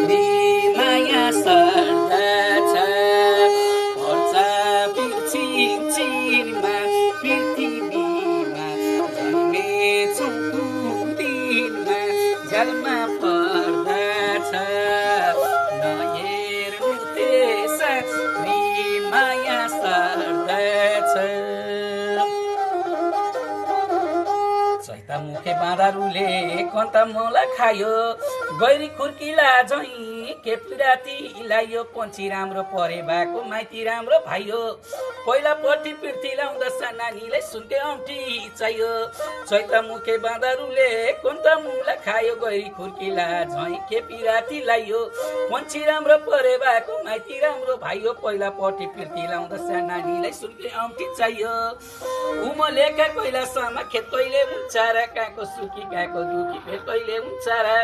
रे माया सर्दछ पर्छ पिरचिरमा पृथ्वीमा जन्मेछु कुन दिनमा झ्यालमा पर्दछ नहेर्नु त्यसरी माया सर्दछ चैता मुखे बाँदरले कन्त मोला खायो गैरी खुर्किला झैँ केपी राति लायो पन्छी राम्रो परे भएको माइती राम्रो भाइयो पहिलापट्टि पिर्थी लाउँदछ नानीलाई सुनके औँठी चाहियो चैता मुखे बाँदरले कन्त मुला खायो गैरी खुर्किला झैँ केपी राति लायो पन्छी राम्रो परे भएको माइती राम्रो भाइयो पहिलापट्टि पिर्थी लाउँदछ नानीलाई सुनके औँठी चाहियो उमलेका कैलासमा खेत कहिले हुन्छ र काको सुकी काको दुखी फेर कहिले हुन्छ र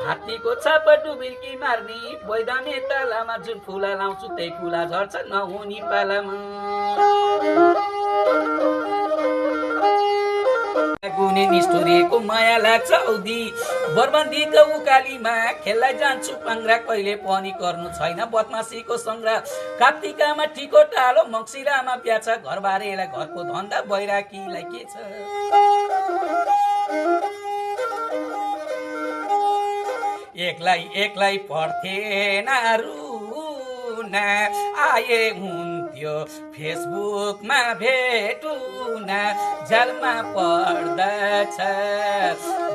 हात्तीको छाप डुबिर्की मार्ने बैदामे तालामा जुन फुला लाउँछु त्यही फुला झर्छ नहुनी पालामा गुने निष्ठुरिएको माया लाग्छ औधी बरबन्दीको उकालीमा खेल्दै जान्छु पाङ्रा कहिले पनि गर्नु छैन बदमासीको सङ्ग्रह कार्तिकामा टिको टालो मङ्सिरामा प्याछ घरबारेलाई घरको धन्दा बैराकीलाई के छ एक्लै पढ्थेन रुन आए हुन्थ्यो फेसबुकमा भेटुन झ्यालमा पर्दछ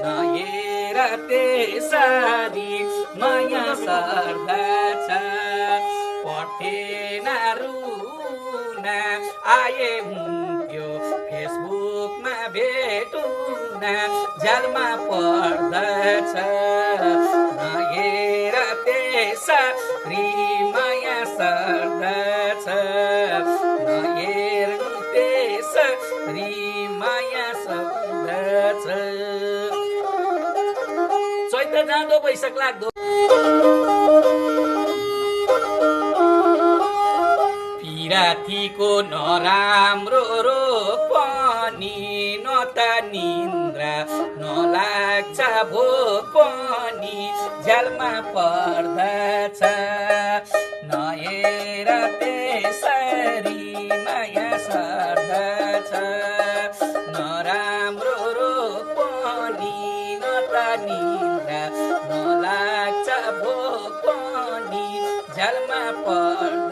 नहेर त्यसरी माया सर्दछ पढ्थेन रुन आए हुन्थ्यो फेसबुकमा भेटुन झ्यालमा पर्दछ नहेर त्यसरी माया सर्दछ नहेर्नु त्यसरी माया सर्दछ चैत जाँदो वैशाख लाग्दो पिरातीको नराम्रो रोग पनि न त निन्द्रा नलाग्छ भोक पनि झ्यालमा पर्दछ नहेर त्यसरी माया सर्दछ नराम्रो रोग पनि न त निन्द्रा नलाग्छ भोक पनि झ्यालमा पर्दछ